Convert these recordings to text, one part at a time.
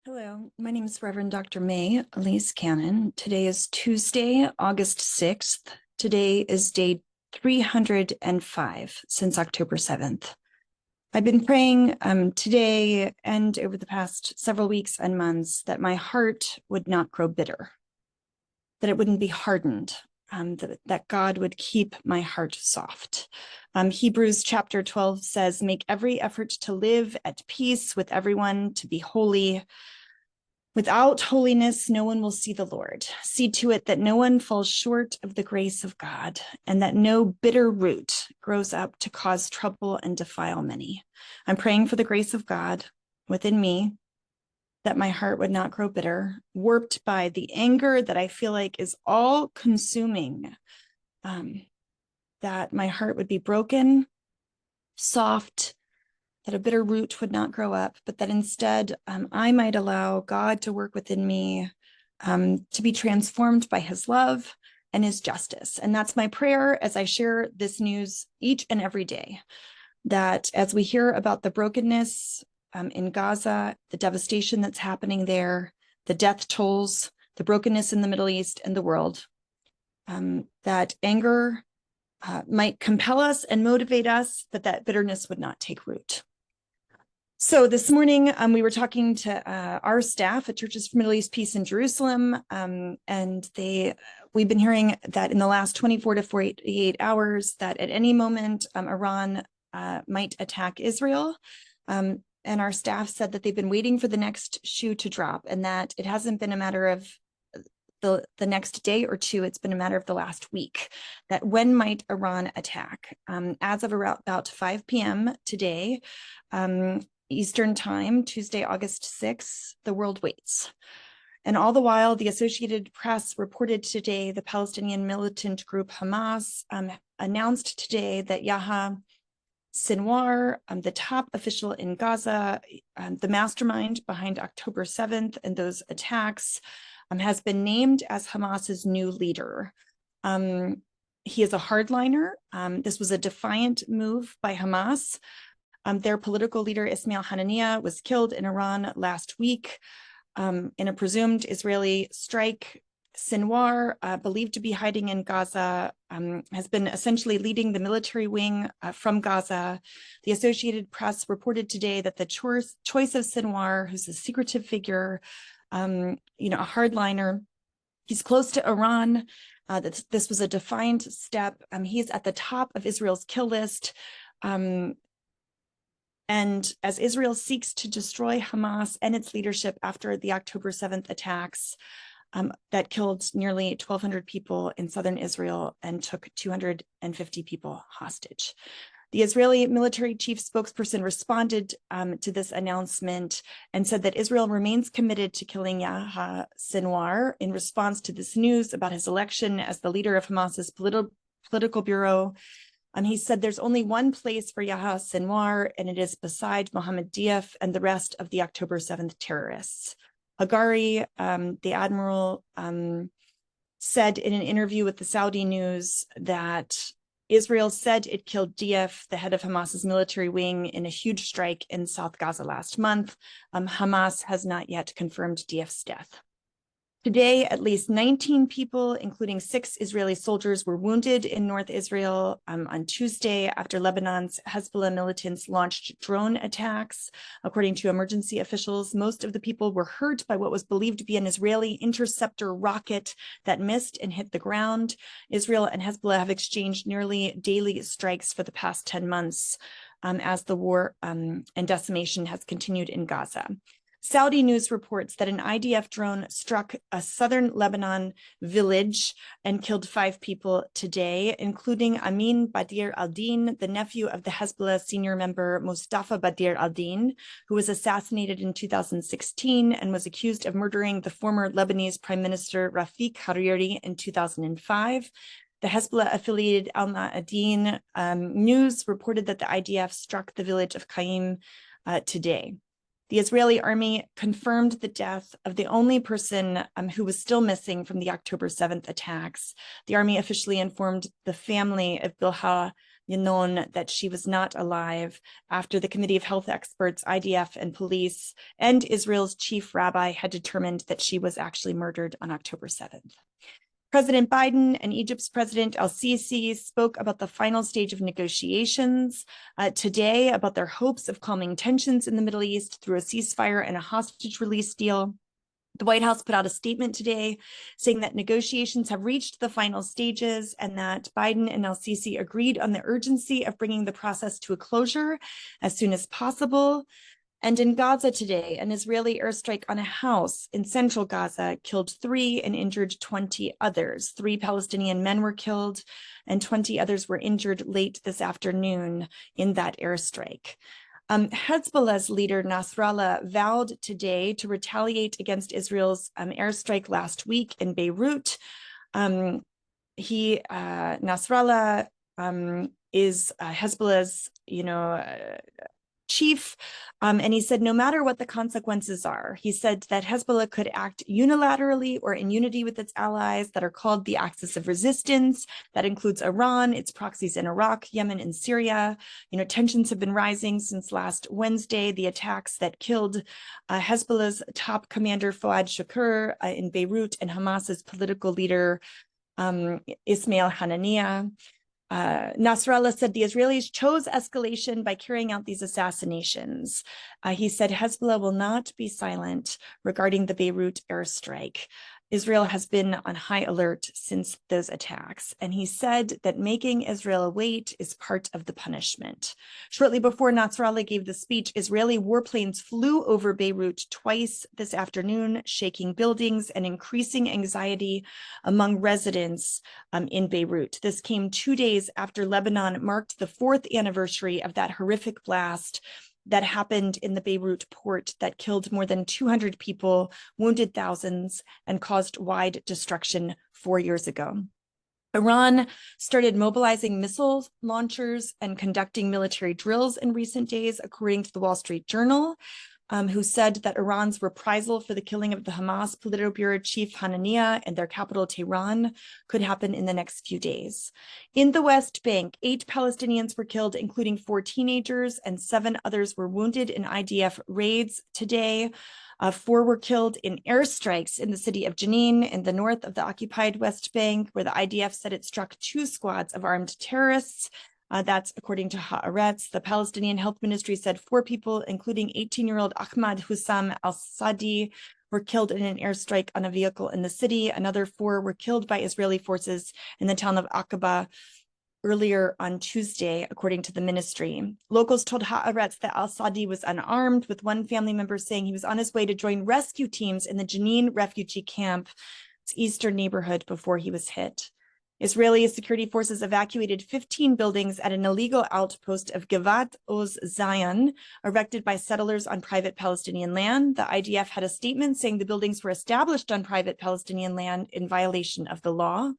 Hello, my name is Reverend Dr. May Elise Cannon. Today is Tuesday, August 6th. Today is day 305 since October 7th. I've been praying today and over the past several weeks and months that my heart would not grow bitter, that it wouldn't be hardened, that God would keep my heart soft. Hebrews chapter 12 says, "Make every effort to live at peace with everyone, to be holy. Without holiness, no one will see the Lord. See to it that no one falls short of the grace of God, and that no bitter root grows up to cause trouble and defile many." I'm praying for the grace of God within me, that my heart would not grow bitter, warped by the anger that I feel like is all consuming, that my heart would be broken, soft, that a bitter root would not grow up, but that instead I might allow God to work within me, to be transformed by his love and his justice. And that's my prayer as I share this news each and every day, that as we hear about the brokenness in Gaza, the devastation that's happening there, the death tolls, the brokenness in the Middle East and the world, that anger might compel us and motivate us, but that bitterness would not take root. So this morning, we were talking to our staff at Churches for Middle East Peace in Jerusalem, and we've been hearing that in the last 24 to 48 hours, that at any moment, Iran might attack Israel. And our staff said that they've been waiting for the next shoe to drop, and that it hasn't been a matter of the next day or two, it's been a matter of the last week, that when might Iran attack? As of about 5 p.m. today, Eastern Time, Tuesday, August 6th, the world waits. And all the while, the Associated Press reported today the Palestinian militant group Hamas announced today that Yahya Sinwar, the top official in Gaza, the mastermind behind October 7th and those attacks, has been named as Hamas's new leader. He is a hardliner. This was a defiant move by Hamas. Their political leader, Ismail Haniyeh, was killed in Iran last week in a presumed Israeli strike. Sinwar, believed to be hiding in Gaza, has been essentially leading the military wing from Gaza. The Associated Press reported today that the choice of Sinwar, who's a secretive figure, a hardliner, he's close to Iran. This was a defiant step. He's at the top of Israel's kill list. And as Israel seeks to destroy Hamas and its leadership after the October 7th attacks that killed nearly 1,200 people in southern Israel and took 250 people hostage. The Israeli military chief spokesperson responded to this announcement and said that Israel remains committed to killing Yahya Sinwar in response to this news about his election as the leader of Hamas's political bureau. He said there's only one place for Yahya Sinwar, and it is beside Mohammed Diaf and the rest of the October 7th terrorists. Hagari, the admiral, said in an interview with the Saudi News that Israel said it killed Diaf, the head of Hamas's military wing, in a huge strike in South Gaza last month. Hamas has not yet confirmed Diaf's death. Today, at least 19 people, including 6 Israeli soldiers, were wounded in North Israel on Tuesday after Lebanon's Hezbollah militants launched drone attacks. According to emergency officials, most of the people were hurt by what was believed to be an Israeli interceptor rocket that missed and hit the ground. Israel and Hezbollah have exchanged nearly daily strikes for the past 10 months as the war and decimation has continued in Gaza. Saudi news reports that an IDF drone struck a southern Lebanon village and killed 5 people today, including Amin Badir al-Din, the nephew of the Hezbollah senior member Mustafa Badir al-Din, who was assassinated in 2016 and was accused of murdering the former Lebanese Prime Minister Rafik Hariri in 2005. The Hezbollah-affiliated Al-Ma'adin news reported that the IDF struck the village of Qaim today. The Israeli army confirmed the death of the only person who was still missing from the October 7th attacks. The army officially informed the family of Bilha known that she was not alive after the Committee of Health Experts, IDF, and police, and Israel's chief rabbi had determined that she was actually murdered on October 7th. President Biden and Egypt's President El-Sisi spoke about the final stage of negotiations today, about their hopes of calming tensions in the Middle East through a ceasefire and a hostage release deal. The White House put out a statement today saying that negotiations have reached the final stages and that Biden and El-Sisi agreed on the urgency of bringing the process to a closure as soon as possible. And in Gaza today, an Israeli airstrike on a house in central Gaza killed 3 and injured 20 others. 3 Palestinian men were killed and 20 others were injured late this afternoon in that airstrike. Hezbollah's leader, Nasrallah, vowed today to retaliate against Israel's airstrike last week in Beirut. Nasrallah is Hezbollah's, chief, and he said no matter what the consequences are, he said that Hezbollah could act unilaterally or in unity with its allies that are called the Axis of Resistance. That includes Iran, its proxies in Iraq, Yemen, and Syria. Tensions have been rising since last Wednesday, the attacks that killed Hezbollah's top commander Fouad Shakur in Beirut and Hamas's political leader Ismail Haniyeh. Nasrallah said the Israelis chose escalation by carrying out these assassinations. He said Hezbollah will not be silent regarding the Beirut airstrike. Israel has been on high alert since those attacks, and he said that making Israel wait is part of the punishment. Shortly before Nasrallah gave the speech, Israeli warplanes flew over Beirut twice this afternoon, shaking buildings and increasing anxiety among residents in Beirut. This came 2 days after Lebanon marked the 4th anniversary of that horrific blast that happened in the Beirut port that killed more than 200 people, wounded thousands, and caused wide destruction 4 years ago. Iran started mobilizing missile launchers and conducting military drills in recent days, according to the Wall Street Journal, who said that Iran's reprisal for the killing of the Hamas Politburo chief Haniyeh and their capital Tehran could happen in the next few days. In the West Bank, 8 Palestinians were killed, including 4 teenagers, and 7 others were wounded in IDF raids today. 4 were killed in airstrikes in the city of Jenin in the north of the occupied West Bank, where the IDF said it struck 2 squads of armed terrorists. That's according to Haaretz. The Palestinian Health Ministry said 4 people, including 18-year-old Ahmad Hussam al-Sadi, were killed in an airstrike on a vehicle in the city. Another 4 were killed by Israeli forces in the town of Aqaba earlier on Tuesday, according to the ministry. Locals told Haaretz that al-Sadi was unarmed, with one family member saying he was on his way to join rescue teams in the Jenin refugee camp, its eastern neighborhood, before he was hit. Israeli security forces evacuated 15 buildings at an illegal outpost of Givat Oz Zion, erected by settlers on private Palestinian land. The IDF had a statement saying the buildings were established on private Palestinian land in violation of the law.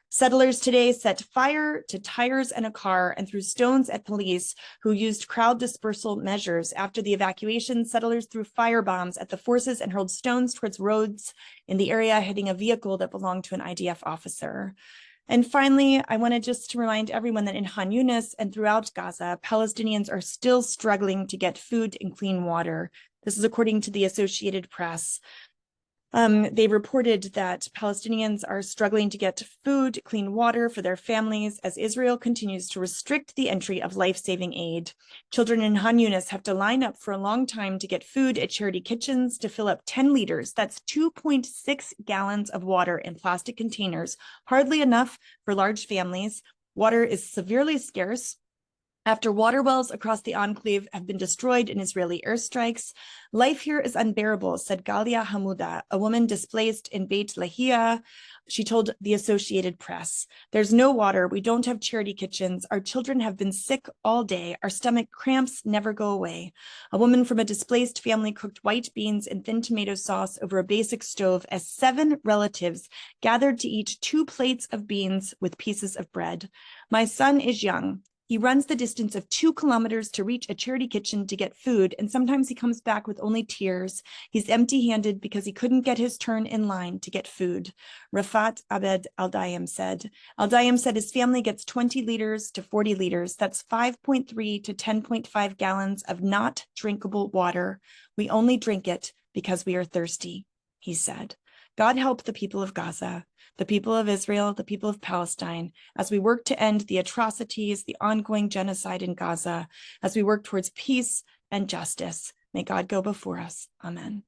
Settlers today set fire to tires and a car and threw stones at police who used crowd dispersal measures. After the evacuation, settlers threw fire bombs at the forces and hurled stones towards roads in the area, hitting a vehicle that belonged to an IDF officer. And finally, I wanted just to remind everyone that in Khan Yunis and throughout Gaza, Palestinians are still struggling to get food and clean water. This is according to the Associated Press. They reported that Palestinians are struggling to get food, clean water for their families as Israel continues to restrict the entry of life-saving aid. Children in Khan Yunis have to line up for a long time to get food at charity kitchens to fill up 10 liters. That's 2.6 gallons of water in plastic containers, hardly enough for large families. Water is severely scarce. After water wells across the enclave have been destroyed in Israeli airstrikes, life here is unbearable, said Galia Hamouda, a woman displaced in Beit Lahia. She told the Associated Press, "There's no water. We don't have charity kitchens. Our children have been sick all day. Our stomach cramps never go away." A woman from a displaced family cooked white beans and thin tomato sauce over a basic stove as 7 relatives gathered to eat 2 plates of beans with pieces of bread. "My son is young. He runs the distance of 2 kilometers to reach a charity kitchen to get food, and sometimes he comes back with only tears. He's empty-handed because he couldn't get his turn in line to get food. Rafat Abed Al-Dayem said. Al-Dayem said his family gets 20 liters to 40 liters. That's 5.3 to 10.5 gallons of not drinkable water. We only drink it because we are thirsty, he said. God help the people of Gaza, the people of Israel, the people of Palestine, as we work to end the atrocities, the ongoing genocide in Gaza, as we work towards peace and justice. May God go before us. Amen.